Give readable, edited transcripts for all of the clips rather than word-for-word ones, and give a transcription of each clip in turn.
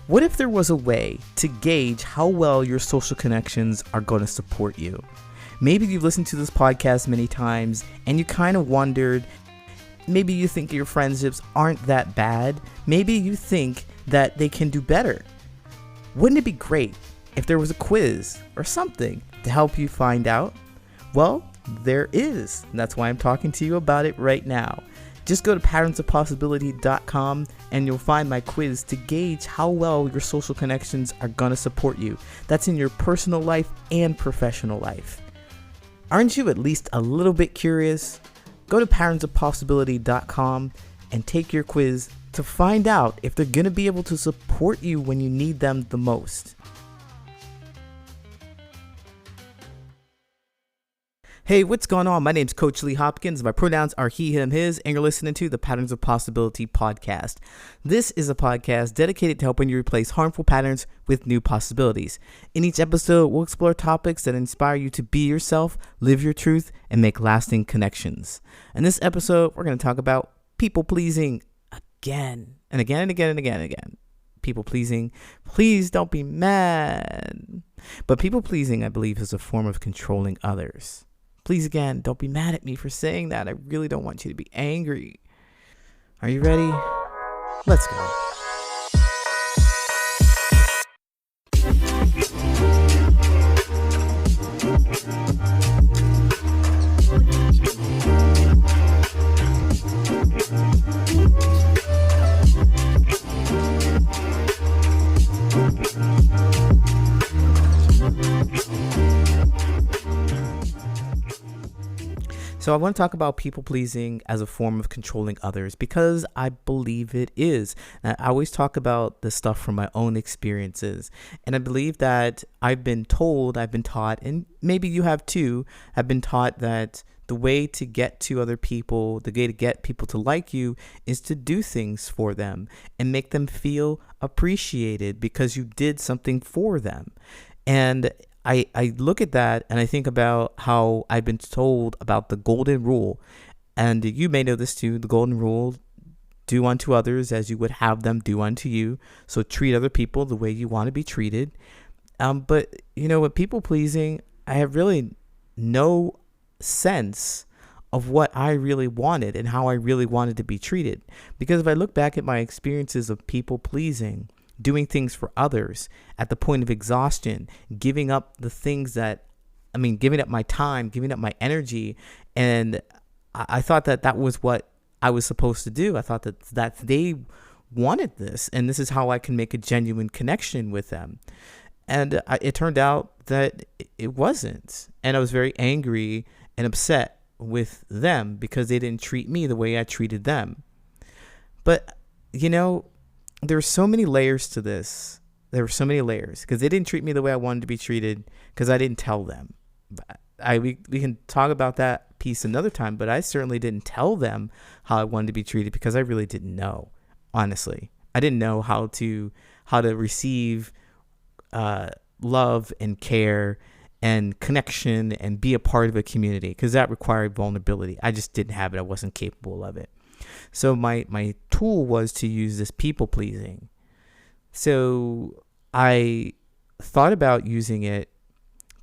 What if there was a way to gauge how well your social connections are going to support you? Maybe you've listened to this podcast many times and you kind of wondered, maybe you think your friendships aren't that bad. Maybe you think that they can do better. Wouldn't it be great if there was a quiz or something to help you find out? Well, there is. And that's why I'm talking to you about it right now. Just go to patternsofpossibility.com and you'll find my quiz to gauge how well your social connections are going to support you. That's in your personal life and professional life. Aren't you at least a little bit curious? Go to patternsofpossibility.com and take your quiz to find out if they're going to be able to support you when you need them the most. Hey, what's going on? My name's Coach Lee Hopkins. My pronouns are he, him, his, and you're listening to the Patterns of Possibility podcast. This is a podcast dedicated to helping you replace harmful patterns with new possibilities. In each episode, we'll explore topics that inspire you to be yourself, live your truth, and make lasting connections. In this episode, we're going to talk about people pleasing again and again and again and again and again. People pleasing. Please don't be mad. But people pleasing, I believe, is a form of controlling others. Please, again, don't be mad at me for saying that. I really don't want you to be angry. Are you ready? Let's go. So I want to talk about people pleasing as a form of controlling others because I believe it is. I always talk about this stuff from my own experiences. And I believe that I've been taught, and maybe you have too, have been taught that the way to get to other people, the way to get people to like you is to do things for them and make them feel appreciated because you did something for them. And I look at that and I think about how I've been told about the golden rule. And you may know this too, the golden rule, do unto others as you would have them do unto you. So treat other people the way you want to be treated. But, you know, with people pleasing, I have really no sense of what I really wanted and how I really wanted to be treated. Because if I look back at my experiences of people pleasing, doing things for others at the point of exhaustion, giving up the things giving up my time, giving up my energy. And I thought that was what I was supposed to do. I thought that they wanted this, and this is how I can make a genuine connection with them. And it turned out that it wasn't. And I was very angry and upset with them because they didn't treat me the way I treated them. But, you know, there were so many layers to this. There were so many layers because they didn't treat me the way I wanted to be treated because I didn't tell them. We can talk about that piece another time, but I certainly didn't tell them how I wanted to be treated because I really didn't know. Honestly, I didn't know how to receive love and care and connection and be a part of a community because that required vulnerability. I just didn't have it. I wasn't capable of it. So my tool was to use this people pleasing. So I thought about using it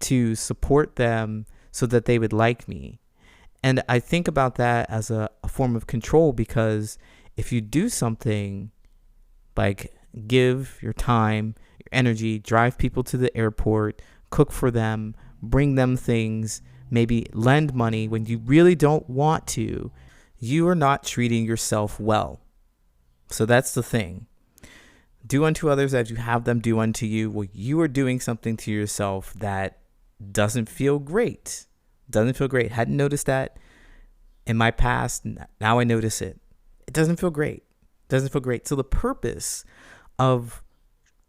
to support them so that they would like me. And I think about that as a form of control because if you do something like give your time, your energy, drive people to the airport, cook for them, bring them things, maybe lend money when you really don't want to, you are not treating yourself well. So that's the thing. Do unto others as you have them do unto you. Well, you are doing something to yourself that doesn't feel great. Doesn't feel great. Hadn't noticed that in my past. Now I notice it. It doesn't feel great. Doesn't feel great. So the purpose of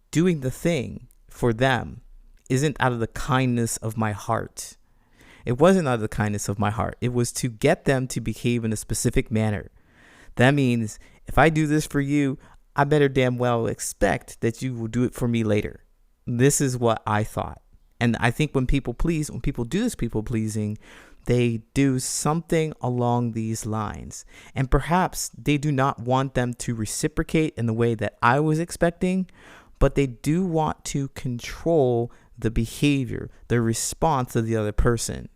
doing the thing for them isn't out of the kindness of my heart. It wasn't out of the kindness of my heart. It was to get them to behave in a specific manner. That means if I do this for you, I better damn well expect that you will do it for me later. This is what I thought. And I think when people do this people pleasing, they do something along these lines. And perhaps they do not want them to reciprocate in the way that I was expecting, but they do want to control the behavior, the response of the other person,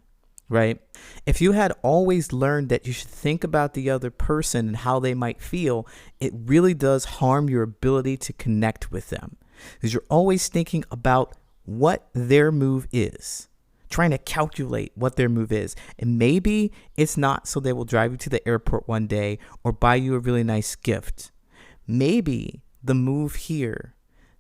right? If you had always learned that you should think about the other person and how they might feel, it really does harm your ability to connect with them, because you're always thinking about what their move is, trying to calculate what their move is. And maybe it's not so they will drive you to the airport one day or buy you a really nice gift. Maybe the move here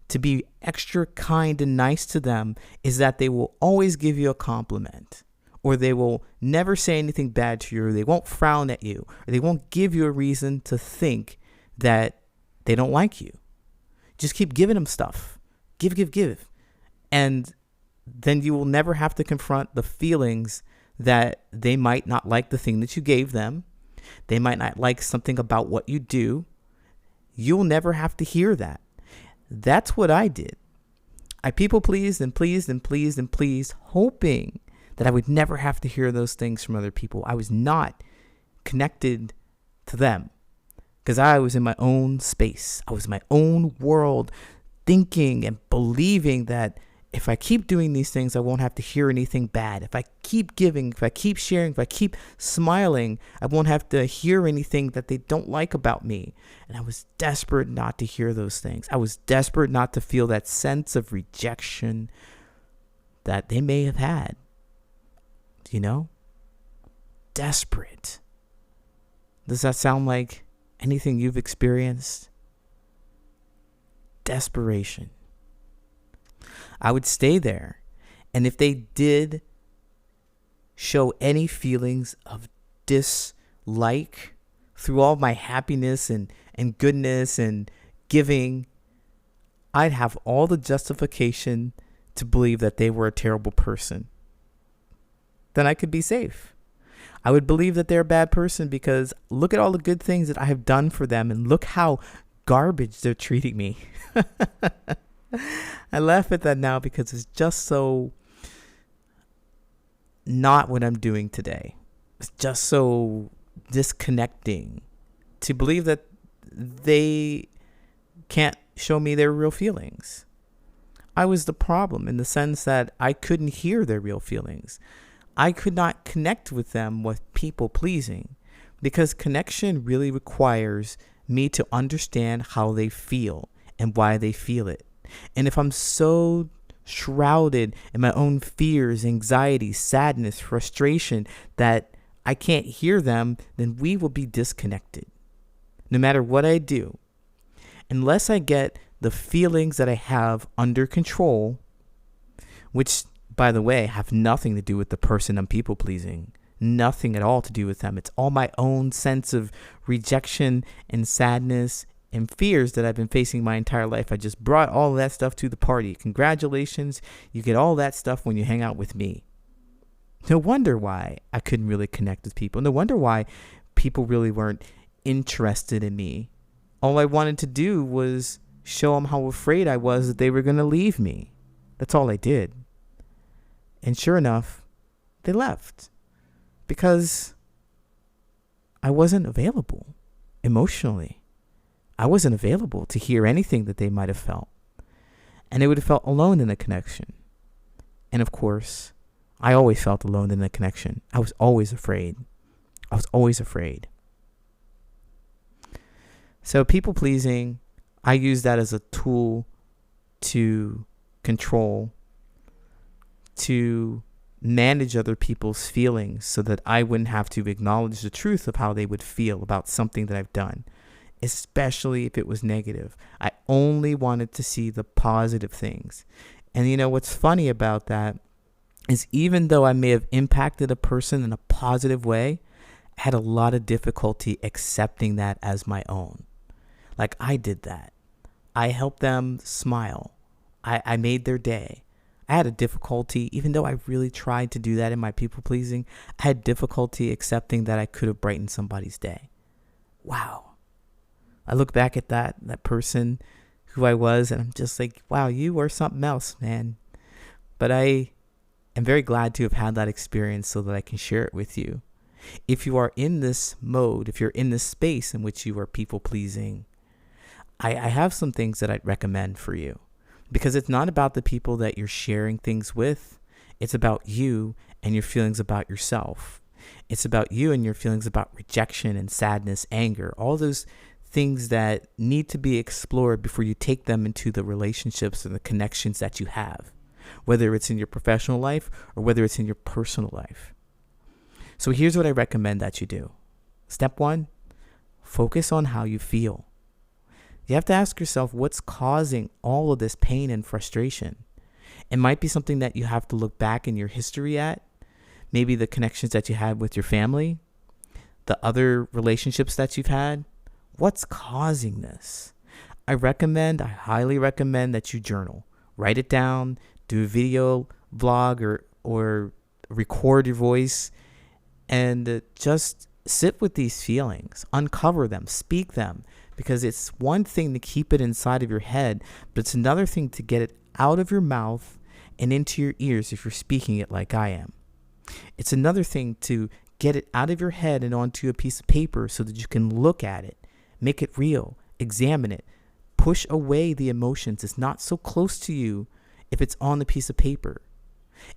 to be extra kind and nice to them is that they will always give you a compliment, or they will never say anything bad to you, or they won't frown at you, or they won't give you a reason to think that they don't like you. Just keep giving them stuff. Give. And then you will never have to confront the feelings that they might not like the thing that you gave them. They might not like something about what you do. You'll never have to hear that. That's what I did. I people pleased and pleased and pleased and pleased, hoping that I would never have to hear those things from other people. I was not connected to them because I was in my own space. I was in my own world, thinking and believing that if I keep doing these things, I won't have to hear anything bad. If I keep giving, if I keep sharing, if I keep smiling, I won't have to hear anything that they don't like about me. And I was desperate not to hear those things. I was desperate not to feel that sense of rejection that they may have had. You know? Desperate. Does that sound like anything you've experienced? Desperation. I would stay there. And if they did show any feelings of dislike through all my happiness and goodness and giving, I'd have all the justification to believe that they were a terrible person. Then I could be safe. I would believe that they're a bad person because look at all the good things that I have done for them and look how garbage they're treating me. I laugh at that now because it's just so not what I'm doing today. It's just so disconnecting to believe that they can't show me their real feelings. I was the problem in the sense that I couldn't hear their real feelings. I could not connect with them with people pleasing because connection really requires me to understand how they feel and why they feel it. And if I'm so shrouded in my own fears, anxiety, sadness, frustration that I can't hear them, then we will be disconnected. No matter what I do, unless I get the feelings that I have under control, which, by the way, have nothing to do with the person I'm people pleasing, nothing at all to do with them. It's all my own sense of rejection and sadness and fears that I've been facing my entire life. I just brought all of that stuff to the party. Congratulations. You get all that stuff when you hang out with me. No wonder why I couldn't really connect with people. No wonder why people really weren't interested in me. All I wanted to do was show them how afraid I was that they were going to leave me. That's all I did. And sure enough, they left because I wasn't available emotionally. I wasn't available to hear anything that they might have felt. And they would have felt alone in the connection. And of course, I always felt alone in the connection. I was always afraid. So people pleasing, I use that as a tool to control, to manage other people's feelings so that I wouldn't have to acknowledge the truth of how they would feel about something that I've done, especially if it was negative. I only wanted to see the positive things. And you know what's funny about that is even though I may have impacted a person in a positive way, I had a lot of difficulty accepting that as my own. Like I did that. I helped them smile. I made their day. I had a difficulty, even though I really tried to do that in my people pleasing, I had difficulty accepting that I could have brightened somebody's day. Wow. I look back at that person who I was, and I'm just like, wow, you were something else, man. But I am very glad to have had that experience so that I can share it with you. If you are in this mode, if you're in this space in which you are people pleasing, I have some things that I'd recommend for you. because it's not about the people that you're sharing things with. It's about you and your feelings about yourself. It's about you and your feelings about rejection and sadness, anger, all those things that need to be explored before you take them into the relationships and the connections that you have, whether it's in your professional life or whether it's in your personal life. So here's what I recommend that you do. Step 1, focus on how you feel. You have to ask yourself what's causing all of this pain and frustration. It might be something that you have to look back in your history at, maybe the connections that you had with your family, the other relationships that you've had. What's causing this? I highly recommend that you journal. Write it down, do a video vlog or record your voice, and just sit with these feelings, uncover them, speak them, because it's one thing to keep it inside of your head, but it's another thing to get it out of your mouth and into your ears if you're speaking it like I am. It's another thing to get it out of your head and onto a piece of paper so that you can look at it, make it real, examine it, push away the emotions. It's not so close to you if it's on the piece of paper.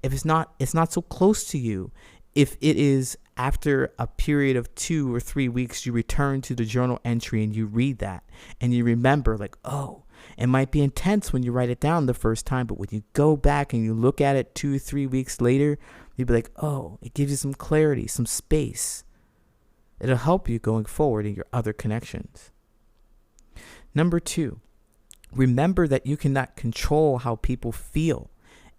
If it's not so close to you if it is after a period of 2 or 3 weeks, you return to the journal entry and you read that and you remember like, oh, it might be intense when you write it down the first time, but when you go back and you look at it 2 or 3 weeks later, you'll be like, oh, it gives you some clarity, some space. It'll help you going forward in your other connections. Number 2, remember that you cannot control how people feel,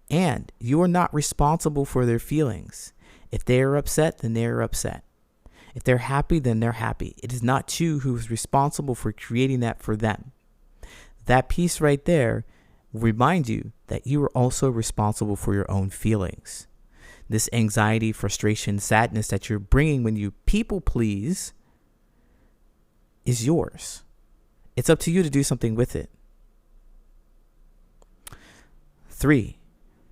and you are not responsible for their feelings. If they are upset, then they are upset. If they're happy, then they're happy. It is not you who is responsible for creating that for them. That piece right there will remind you that you are also responsible for your own feelings. This anxiety, frustration, sadness that you're bringing when you people please is yours. It's up to you to do something with it. 3,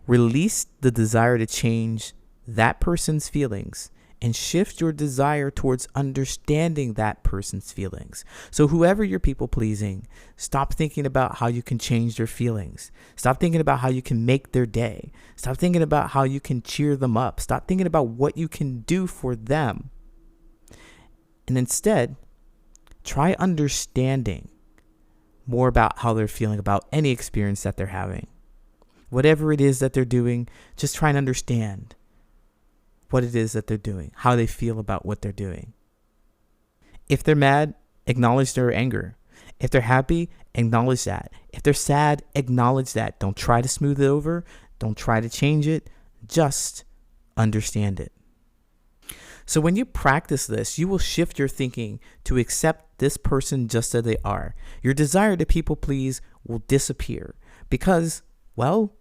release the desire to change that person's feelings and shift your desire towards understanding that person's feelings. So whoever you're people pleasing, stop thinking about how you can change their feelings. Stop thinking about how you can make their day. Stop thinking about how you can cheer them up. Stop thinking about what you can do for them. And instead, try understanding more about how they're feeling about any experience that they're having. Whatever it is that they're doing, just try and understand what it is that they're doing, how they feel about what they're doing. If they're mad, acknowledge their anger. If they're happy, acknowledge that. If they're sad, acknowledge that. Don't try to smooth it over. Don't try to change it. Just understand it. So when you practice this, you will shift your thinking to accept this person just as they are. Your desire to people please will disappear because, well,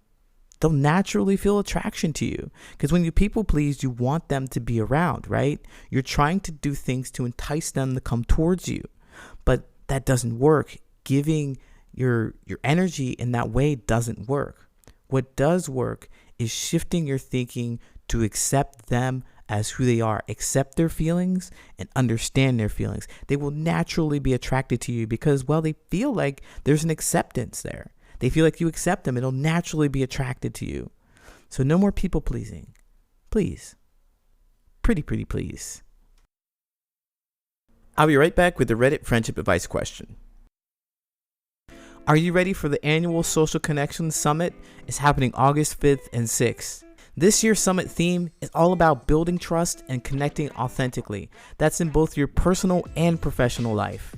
they'll naturally feel attraction to you. Because when you people please, you want them to be around, right? You're trying to do things to entice them to come towards you. But that doesn't work. Giving your energy in that way doesn't work. What does work is shifting your thinking to accept them as who they are, accept their feelings and understand their feelings. They will naturally be attracted to you because, well, they feel like there's an acceptance there. They feel like you accept them. It'll naturally be attracted to you. So no more people pleasing. Please. Pretty please. I'll be right back with the Reddit friendship advice question. Are you ready for the annual Social Connections Summit? It's happening August 5th and 6th. This year's summit theme is all about building trust and connecting authentically. That's in both your personal and professional life.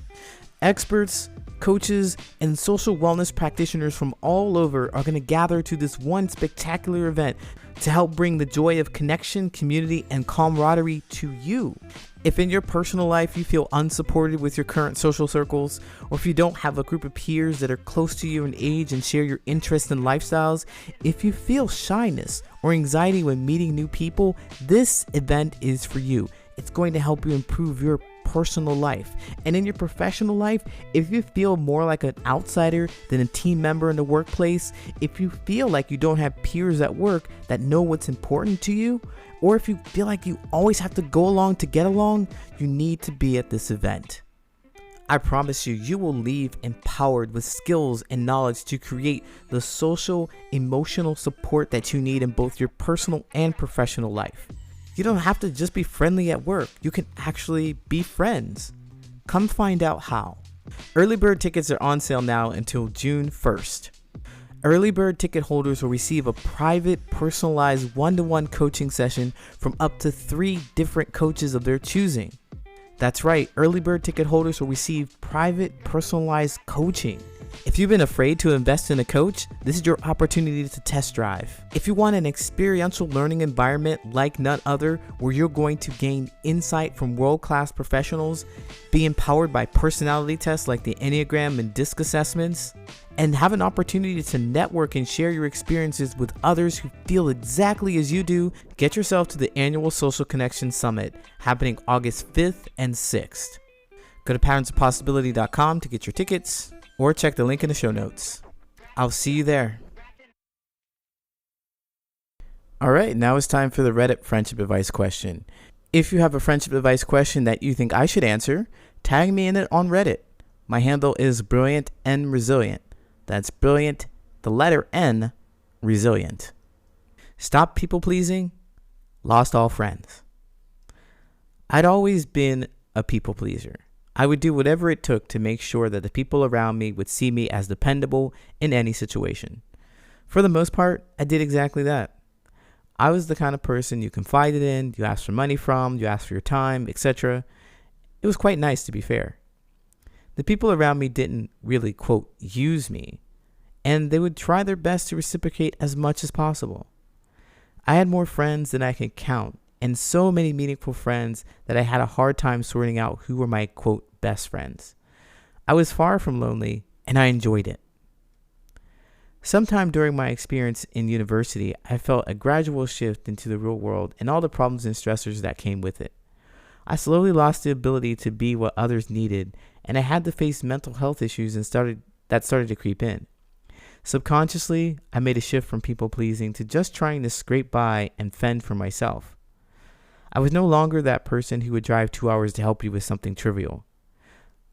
Experts, coaches, and social wellness practitioners from all over are going to gather to this one spectacular event to help bring the joy of connection, community, and camaraderie to you. If in your personal life you feel unsupported with your current social circles, or if you don't have a group of peers that are close to you in age and share your interests and lifestyles, if you feel shyness or anxiety when meeting new people, this event is for you. It's going to help you improve your personal life. And in your professional life, if you feel more like an outsider than a team member in the workplace, if you feel like you don't have peers at work that know what's important to you, or if you feel like you always have to go along to get along, you need to be at this event. I promise you, you will leave empowered with skills and knowledge to create the social, emotional support that you need in both your personal and professional life. You don't have to just be friendly at work. You can actually be friends. Come find out how. Early bird tickets are on sale now until June 1st. Early bird ticket holders will receive a private, personalized one-to-one coaching session from up to 3 different coaches of their choosing. That's right, early bird ticket holders will receive private, personalized coaching. If you've been afraid to invest in a coach, this is your opportunity to test drive. If you want an experiential learning environment like none other, where you're going to gain insight from world-class professionals, be empowered by personality tests like the Enneagram and DISC assessments, and have an opportunity to network and share your experiences with others who feel exactly as you do, get yourself to the annual Social Connection Summit happening August 5th and 6th. Go to patternsof possibility.com to get your tickets, or check the link in the show notes. I'll see you there. All right, now it's time for the Reddit friendship advice question. If you have a friendship advice question that you think I should answer, tag me in it on Reddit. My handle is Brilliant and Resilient. That's Brilliant, the letter N, Resilient. Stop people pleasing, lost all friends. I'd always been a people pleaser. I would do whatever it took to make sure that the people around me would see me as dependable in any situation. For the most part, I did exactly that. I was the kind of person you confided in, you asked for money from, you asked for your time, etc. It was quite nice, to be fair. The people around me didn't really, quote, use me, and they would try their best to reciprocate as much as possible. I had more friends than I could count, and so many meaningful friends that I had a hard time sorting out who were my, quote, best friends. I was far from lonely, and I enjoyed it. Sometime during my experience in university, I felt a gradual shift into the real world and all the problems and stressors that came with it. I slowly lost the ability to be what others needed, and I had to face mental health issues that started to creep in. Subconsciously, I made a shift from people pleasing to just trying to scrape by and fend for myself. I was no longer that person who would drive 2 hours to help you with something trivial.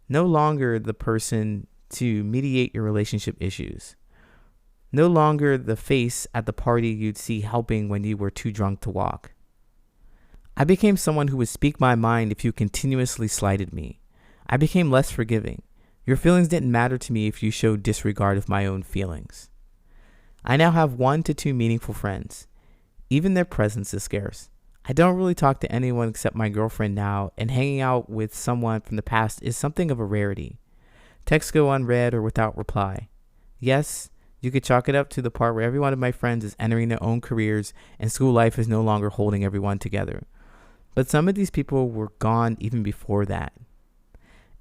No longer the person to mediate your relationship issues. No longer the face at the party you'd see helping when you were too drunk to walk. I became someone who would speak my mind if you continuously slighted me. I became less forgiving. Your feelings didn't matter to me if you showed disregard of my own feelings. I now have 1 to 2 meaningful friends. Even their presence is scarce. I don't really talk to anyone except my girlfriend now, and hanging out with someone from the past is something of a rarity. Texts go unread or without reply. Yes, you could chalk it up to the part where every one of my friends is entering their own careers and school life is no longer holding everyone together. But some of these people were gone even before that.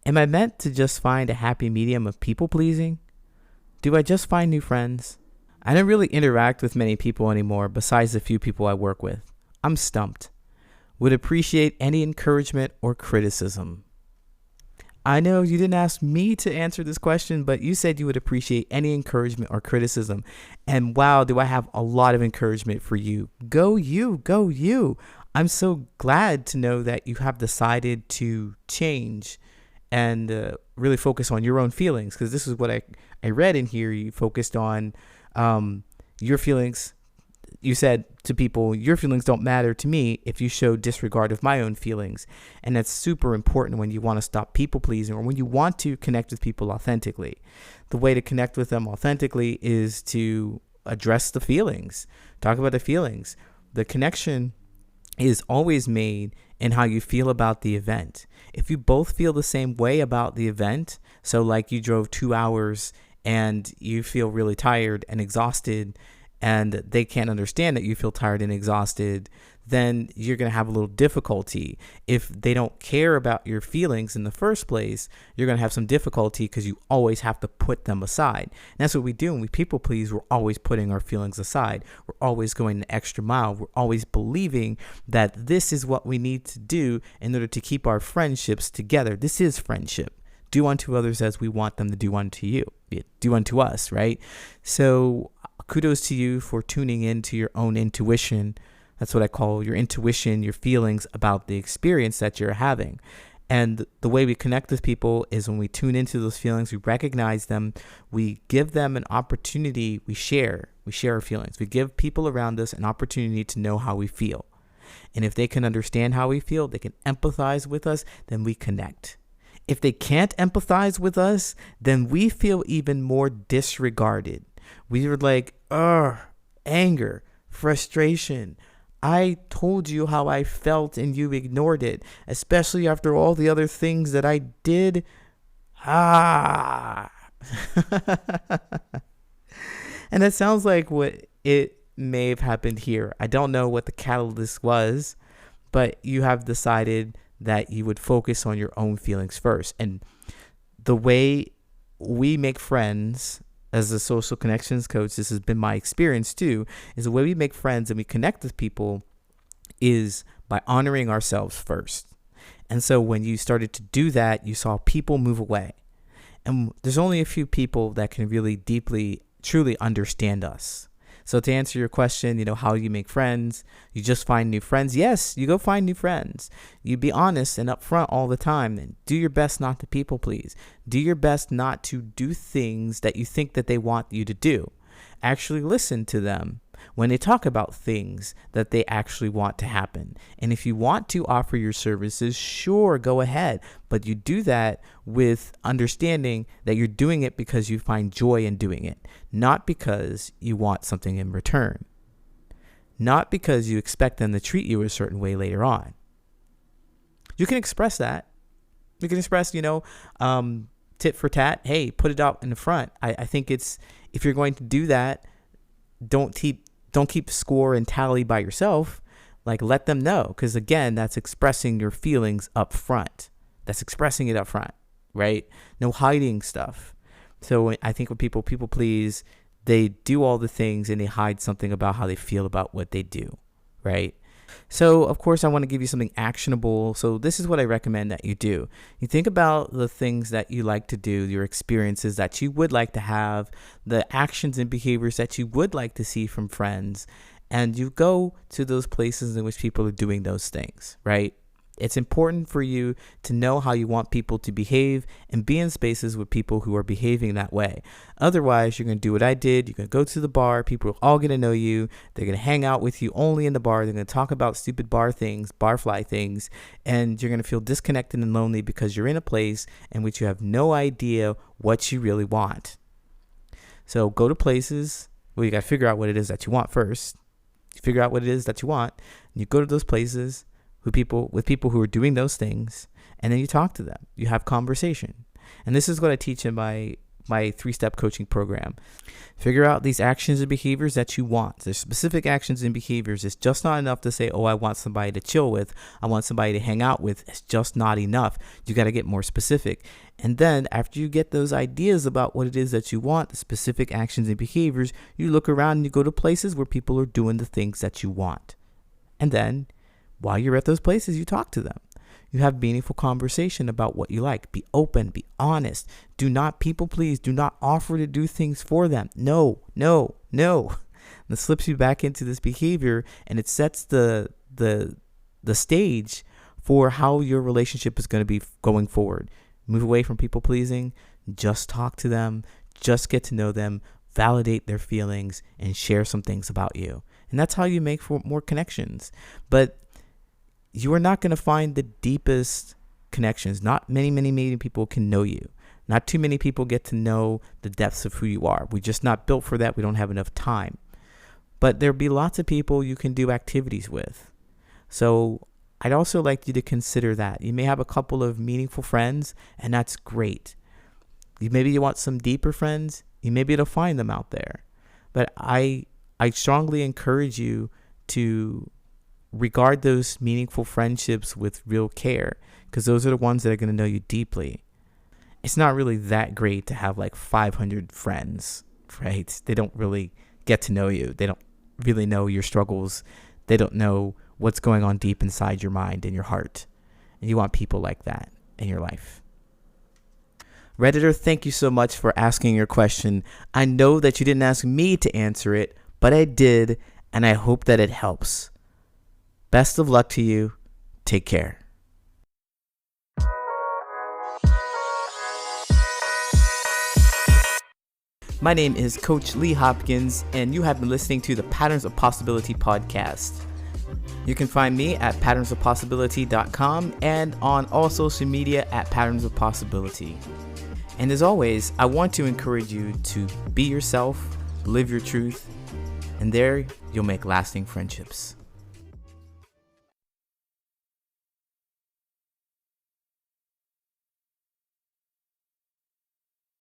Am I meant to just find a happy medium of people pleasing? Do I just find new friends? I don't really interact with many people anymore besides the few people I work with. I'm stumped. Would appreciate any encouragement or criticism. I know you didn't ask me to answer this question, but you said you would appreciate any encouragement or criticism. And wow, do I have a lot of encouragement for you. Go you, go you. I'm so glad to know that you have decided to change and really focus on your own feelings, because this is what I read in here. You focused on your feelings. You said to people, your feelings don't matter to me if you show disregard of my own feelings. And that's super important when you want to stop people pleasing or when you want to connect with people authentically. The way to connect with them authentically is to address the feelings, talk about the feelings. The connection is always made in how you feel about the event. If you both feel the same way about the event, so like you drove 2 hours and you feel really tired and exhausted, and they can't understand that you feel tired and exhausted, then you're going to have a little difficulty. If they don't care about your feelings in the first place, you're going to have some difficulty because you always have to put them aside. And that's what we do when we people please. We're always putting our feelings aside. We're always going the extra mile. We're always believing that this is what we need to do in order to keep our friendships together. This is friendship. Do unto others as we want them to do unto you. Do unto us, right? So kudos to you for tuning into your own intuition. That's what I call your intuition, your feelings about the experience that you're having. And the way we connect with people is when we tune into those feelings, we recognize them, we give them an opportunity, we share our feelings. We give people around us an opportunity to know how we feel. And if they can understand how we feel, they can empathize with us, then we connect. If they can't empathize with us, then we feel even more disregarded. We were like, anger, frustration. I told you how I felt and you ignored it, especially after all the other things that I did. And that sounds like what it may have happened here. I don't know what the catalyst was, but you have decided that you would focus on your own feelings first. And the way we make friends as a social connections coach, this has been my experience too, is the way we make friends and we connect with people is by honoring ourselves first. And so when you started to do that, you saw people move away. And there's only a few people that can really deeply, truly understand us. So to answer your question, how you make friends, you just find new friends. Yes, you go find new friends. You be honest and upfront all the time, and do your best not to people please. Do your best not to do things that you think that they want you to do. Actually listen to them when they talk about things that they actually want to happen. And if you want to offer your services, sure, go ahead. But you do that with understanding that you're doing it because you find joy in doing it, not because you want something in return, not because you expect them to treat you a certain way later on. You can express that. You can express, tit for tat. Hey, put it out in the front. I think it's, if you're going to do that, don't keep score and tally by yourself. Like, let them know, because again, that's expressing your feelings up front. That's expressing it up front, right? No hiding stuff. So I think when people please, they do all the things and they hide something about how they feel about what they do, right? So, of course, I want to give you something actionable. So this is what I recommend that you do. You think about the things that you like to do, your experiences that you would like to have, the actions and behaviors that you would like to see from friends, and you go to those places in which people are doing those things, right? It's important for you to know how you want people to behave and be in spaces with people who are behaving that way. Otherwise, you're going to do what I did. You're going to go to the bar. People are all going to know you. They're going to hang out with you only in the bar. They're going to talk about stupid bar things, barfly things, and you're going to feel disconnected and lonely because you're in a place in which you have no idea what you really want. So go to places where you got to figure out what it is that you want first. You figure out what it is that you want, and you go to those places with people who are doing those things, and then you talk to them. You have conversation. And this is what I teach in my 3-step coaching program. Figure out these actions and behaviors that you want. There's specific actions and behaviors. It's just not enough to say, I want somebody to chill with. I want somebody to hang out with. It's just not enough. You got to get more specific. And then after you get those ideas about what it is that you want, the specific actions and behaviors, you look around and you go to places where people are doing the things that you want. And then while you're at those places, you talk to them. You have meaningful conversation about what you like. Be open, be honest. Do not people please. Do not offer to do things for them. No. That slips you back into this behavior, and it sets the stage for how your relationship is going to be going forward. Move away from people pleasing. Just talk to them. Just get to know them. Validate their feelings and share some things about you. And that's how you make for more connections. But you are not going to find the deepest connections. Not many people can know you. Not too many people get to know the depths of who you are. We're just not built for that. We don't have enough time. But there'll be lots of people you can do activities with. So I'd also like you to consider that. You may have a couple of meaningful friends, and that's great. Maybe you want some deeper friends. You may be able to find them out there. But I strongly encourage you to regard those meaningful friendships with real care, because those are the ones that are going to know you deeply. It's not really that great to have like 500 friends, right? They don't really get to know you. They don't really know your struggles. They don't know what's going on deep inside your mind and your heart. And you want people like that in your life. Redditor, thank you so much for asking your question. I know that you didn't ask me to answer it, but I did, and I hope that it helps. Best of luck to you. Take care. My name is Coach Lee Hopkins, and you have been listening to the Patterns of Possibility podcast. You can find me at patternsofpossibility.com and on all social media at Patterns of Possibility. And as always, I want to encourage you to be yourself, live your truth, and there you'll make lasting friendships.